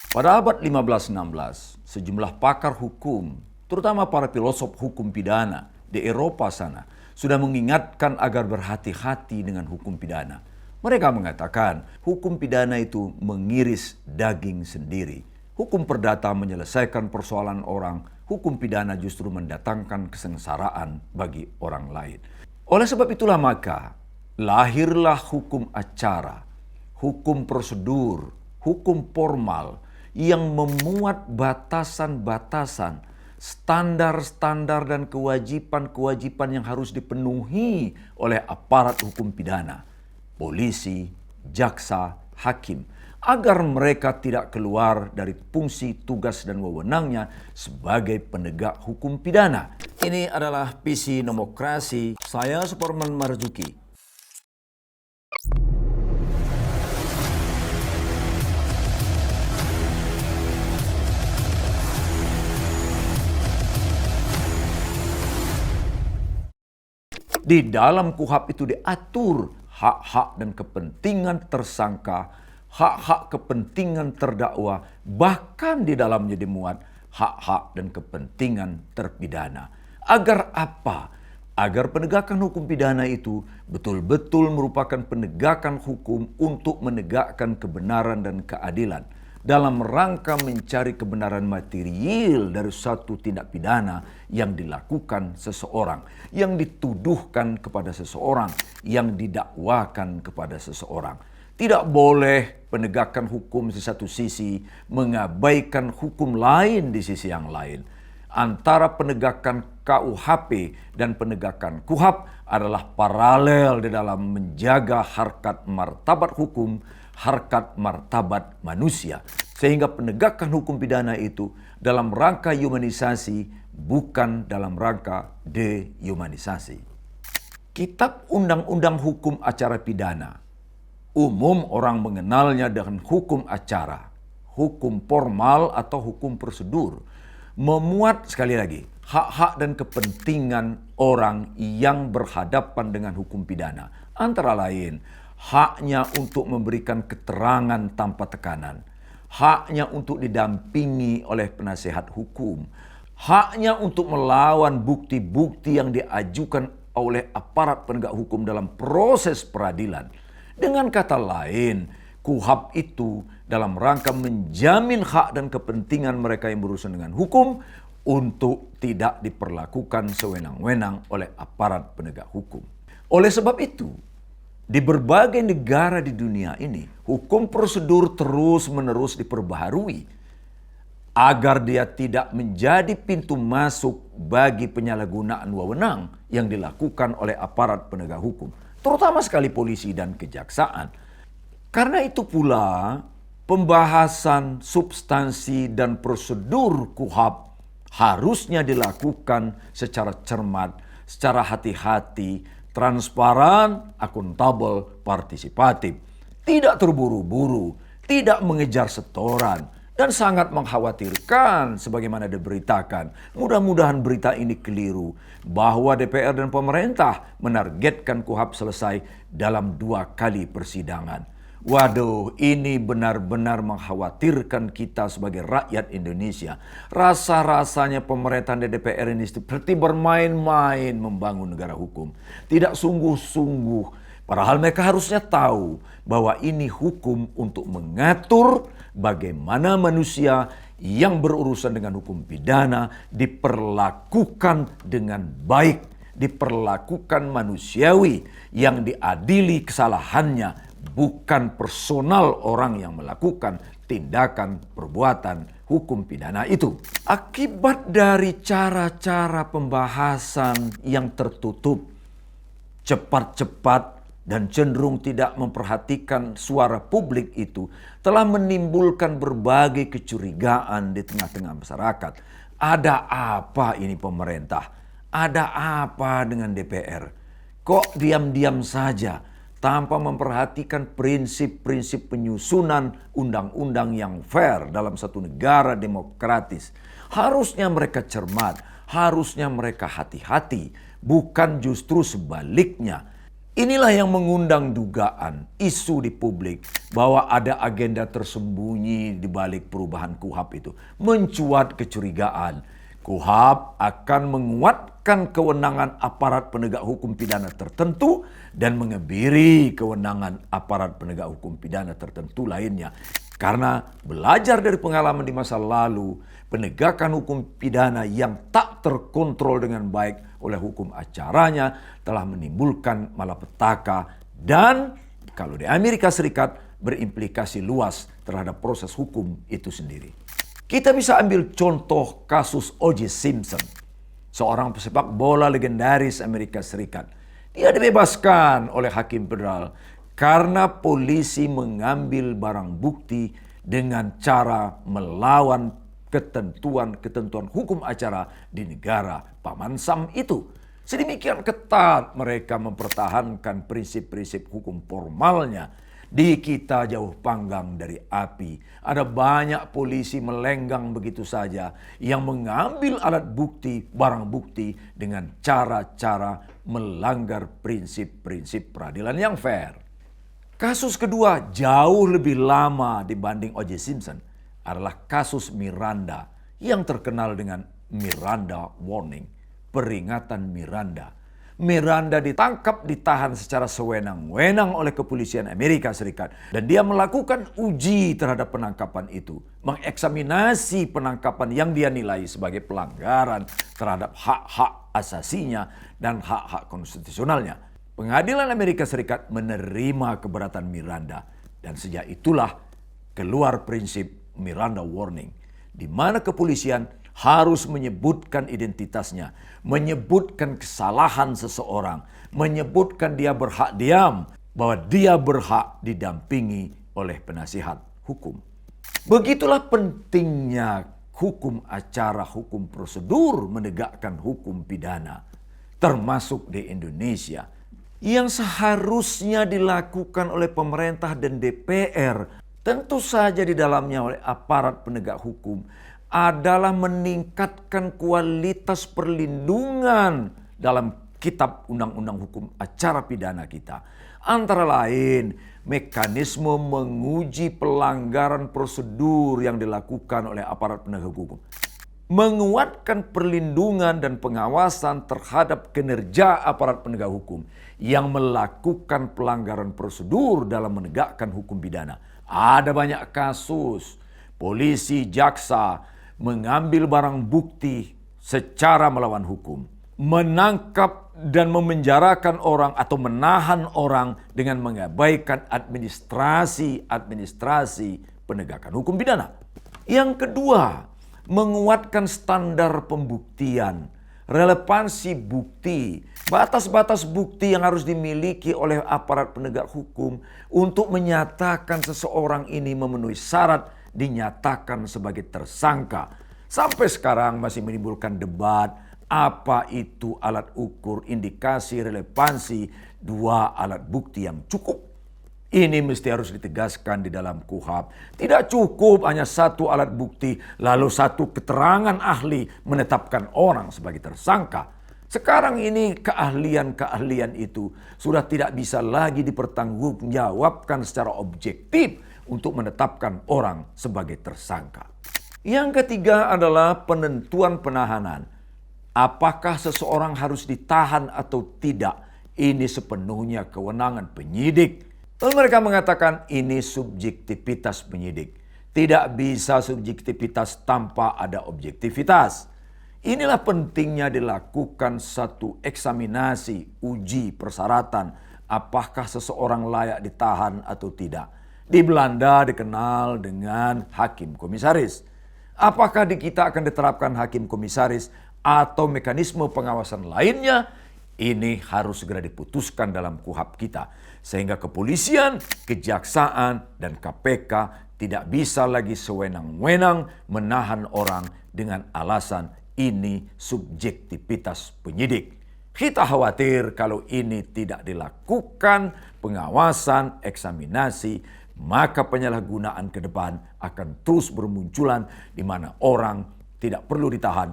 Pada abad 15-16, sejumlah pakar hukum, terutama para filosof hukum pidana di Eropa sana, sudah mengingatkan agar berhati-hati dengan hukum pidana. Mereka mengatakan hukum pidana itu mengiris daging sendiri. Hukum perdata menyelesaikan persoalan orang, hukum pidana justru mendatangkan kesengsaraan bagi orang lain. Oleh sebab itulah maka lahirlah hukum acara, hukum prosedur, hukum formal yang memuat batasan-batasan, standar-standar dan kewajiban-kewajiban yang harus dipenuhi oleh aparat hukum pidana, polisi, jaksa, hakim, agar mereka tidak keluar dari fungsi, tugas, dan wewenangnya sebagai penegak hukum pidana. Ini adalah visi demokrasi. Saya Superman Marzuki. Di dalam KUHP itu diatur hak-hak dan kepentingan tersangka, hak-hak kepentingan terdakwa, bahkan di dalamnya dimuat hak-hak dan kepentingan terpidana. Agar apa? Agar penegakan hukum pidana itu betul-betul merupakan penegakan hukum untuk menegakkan kebenaran dan keadilan dalam rangka mencari kebenaran material dari suatu tindak pidana yang dilakukan seseorang, yang dituduhkan kepada seseorang, yang didakwakan kepada seseorang. Tidak boleh penegakan hukum di satu sisi mengabaikan hukum lain di sisi yang lain. Antara penegakan KUHP dan penegakan KUHP adalah paralel di dalam menjaga harkat martabat hukum, harkat martabat manusia. Sehingga penegakan hukum pidana itu dalam rangka humanisasi, bukan dalam rangka dehumanisasi. Kitab Undang-Undang Hukum Acara Pidana, umum orang mengenalnya dengan hukum acara, hukum formal atau hukum prosedur, memuat sekali lagi hak-hak dan kepentingan orang yang berhadapan dengan hukum pidana. Antara lain, haknya untuk memberikan keterangan tanpa tekanan, haknya untuk didampingi oleh penasehat hukum, haknya untuk melawan bukti-bukti yang diajukan oleh aparat penegak hukum dalam proses peradilan. Dengan kata lain, KUHP itu dalam rangka menjamin hak dan kepentingan mereka yang berurusan dengan hukum untuk tidak diperlakukan sewenang-wenang oleh aparat penegak hukum. Oleh sebab itu, di berbagai negara di dunia ini, hukum prosedur terus-menerus diperbaharui agar dia tidak menjadi pintu masuk bagi penyalahgunaan wewenang yang dilakukan oleh aparat penegak hukum, terutama sekali polisi dan kejaksaan. Karena itu pula, pembahasan substansi dan prosedur KUHP harusnya dilakukan secara cermat, secara hati-hati, transparan, akuntabel, partisipatif. Tidak terburu-buru, tidak mengejar setoran, dan sangat mengkhawatirkan sebagaimana diberitakan. Mudah-mudahan berita ini keliru bahwa DPR dan pemerintah menargetkan KUHP selesai dalam 2 kali persidangan. Waduh, ini benar-benar mengkhawatirkan kita sebagai rakyat Indonesia. Rasa-rasanya pemerintahan dan DPR ini seperti bermain-main membangun negara hukum. Tidak sungguh-sungguh. Padahal mereka harusnya tahu bahwa ini hukum untuk mengatur bagaimana manusia yang berurusan dengan hukum pidana diperlakukan dengan baik, diperlakukan manusiawi, yang diadili kesalahannya, bukan personal orang yang melakukan tindakan perbuatan hukum pidana itu. Akibat dari cara-cara pembahasan yang tertutup, cepat-cepat, dan cenderung tidak memperhatikan suara publik itu telah menimbulkan berbagai kecurigaan di tengah-tengah masyarakat. Ada apa ini pemerintah? Ada apa dengan DPR? Kok diam-diam saja tanpa memperhatikan prinsip-prinsip penyusunan undang-undang yang fair dalam satu negara demokratis? Harusnya mereka cermat, harusnya mereka hati-hati, bukan justru sebaliknya. Inilah yang mengundang dugaan, isu di publik bahwa ada agenda tersembunyi di balik perubahan KUHP itu. Mencuat kecurigaan. KUHP akan menguatkan kewenangan aparat penegak hukum pidana tertentu dan mengebiri kewenangan aparat penegak hukum pidana tertentu lainnya. Karena belajar dari pengalaman di masa lalu, penegakan hukum pidana yang tak terkontrol dengan baik oleh hukum acaranya telah menimbulkan malapetaka dan kalau di Amerika Serikat berimplikasi luas terhadap proses hukum itu sendiri. Kita bisa ambil contoh kasus O.J. Simpson, seorang pesepak bola legendaris Amerika Serikat. Dia dibebaskan oleh hakim federal karena polisi mengambil barang bukti dengan cara melawan ketentuan hukum acara di negara Paman Sam itu. Sedemikian ketat mereka mempertahankan prinsip-prinsip hukum formalnya. Di kita jauh panggang dari api. Ada banyak polisi melenggang begitu saja yang mengambil alat bukti, barang bukti dengan cara-cara melanggar prinsip-prinsip peradilan yang fair. Kasus kedua jauh lebih lama dibanding O.J. Simpson adalah kasus Miranda yang terkenal dengan Miranda Warning, peringatan Miranda. Miranda ditangkap, ditahan secara sewenang-wenang oleh kepolisian Amerika Serikat. Dan dia melakukan uji terhadap penangkapan itu. Mengeksaminasi penangkapan yang dia nilai sebagai pelanggaran terhadap hak-hak asasinya dan hak-hak konstitusionalnya. Pengadilan Amerika Serikat menerima keberatan Miranda. Dan sejak itulah keluar prinsip Miranda Warning, di mana kepolisian harus menyebutkan identitasnya, menyebutkan kesalahan seseorang, menyebutkan dia berhak diam, bahwa dia berhak didampingi oleh penasihat hukum. Begitulah pentingnya hukum acara, hukum prosedur menegakkan hukum pidana, termasuk di Indonesia, yang seharusnya dilakukan oleh pemerintah dan DPR, tentu saja di dalamnya oleh aparat penegak hukum, adalah meningkatkan kualitas perlindungan dalam kitab undang-undang hukum acara pidana kita. Antara lain, mekanisme menguji pelanggaran prosedur yang dilakukan oleh aparat penegak hukum. Menguatkan perlindungan dan pengawasan terhadap kinerja aparat penegak hukum yang melakukan pelanggaran prosedur dalam menegakkan hukum pidana. Ada banyak kasus polisi, jaksa mengambil barang bukti secara melawan hukum, menangkap dan memenjarakan orang atau menahan orang dengan mengabaikan administrasi penegakan hukum pidana. Yang kedua, menguatkan standar pembuktian, relevansi bukti, batas-batas bukti yang harus dimiliki oleh aparat penegak hukum untuk menyatakan seseorang ini memenuhi syarat dinyatakan sebagai tersangka. Sampai sekarang masih menimbulkan debat apa itu alat ukur indikasi relevansi dua alat bukti yang cukup. Ini mesti harus ditegaskan di dalam KUHP. Tidak cukup hanya satu alat bukti lalu satu keterangan ahli menetapkan orang sebagai tersangka. Sekarang ini keahlian-keahlian itu sudah tidak bisa lagi dipertanggungjawabkan secara objektif untuk menetapkan orang sebagai tersangka. Yang ketiga adalah penentuan penahanan. Apakah seseorang harus ditahan atau tidak? Ini sepenuhnya kewenangan penyidik. Lalu mereka mengatakan ini subjektivitas penyidik. Tidak bisa subjektivitas tanpa ada objektivitas. Inilah pentingnya dilakukan satu eksaminasi, uji persyaratan. Apakah seseorang layak ditahan atau tidak? Di Belanda dikenal dengan hakim komisaris. Apakah di kita akan diterapkan hakim komisaris atau mekanisme pengawasan lainnya? Ini harus segera diputuskan dalam KUHP kita. Sehingga kepolisian, kejaksaan, dan KPK tidak bisa lagi sewenang-wenang menahan orang dengan alasan ini subjektivitas penyidik. Kita khawatir kalau ini tidak dilakukan pengawasan, eksaminasi, maka penyalahgunaan ke depan akan terus bermunculan di mana orang tidak perlu ditahan.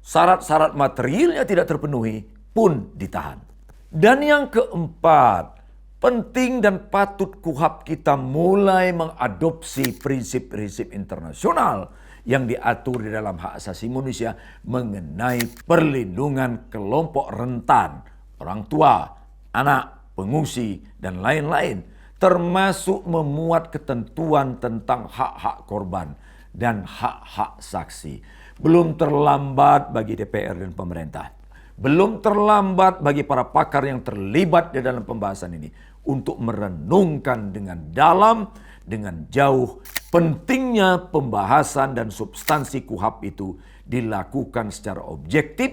Syarat-syarat materialnya tidak terpenuhi pun ditahan. Dan yang keempat, penting dan patut KUHP kita mulai mengadopsi prinsip-prinsip internasional yang diatur di dalam hak asasi manusia mengenai perlindungan kelompok rentan, orang tua, anak, pengungsi, dan lain-lain, termasuk memuat ketentuan tentang hak-hak korban dan hak-hak saksi. Belum terlambat bagi DPR dan pemerintah. Belum terlambat bagi para pakar yang terlibat di dalam pembahasan ini untuk merenungkan dengan dalam, dengan jauh, pentingnya pembahasan dan substansi KUHP itu dilakukan secara objektif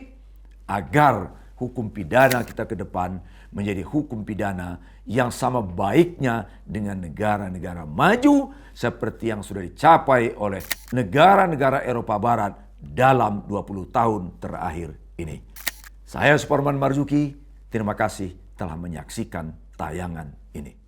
agar hukum pidana kita ke depan menjadi hukum pidana yang sama baiknya dengan negara-negara maju seperti yang sudah dicapai oleh negara-negara Eropa Barat dalam 20 tahun terakhir ini. Saya Suparman Marzuki, terima kasih telah menyaksikan tayangan ini.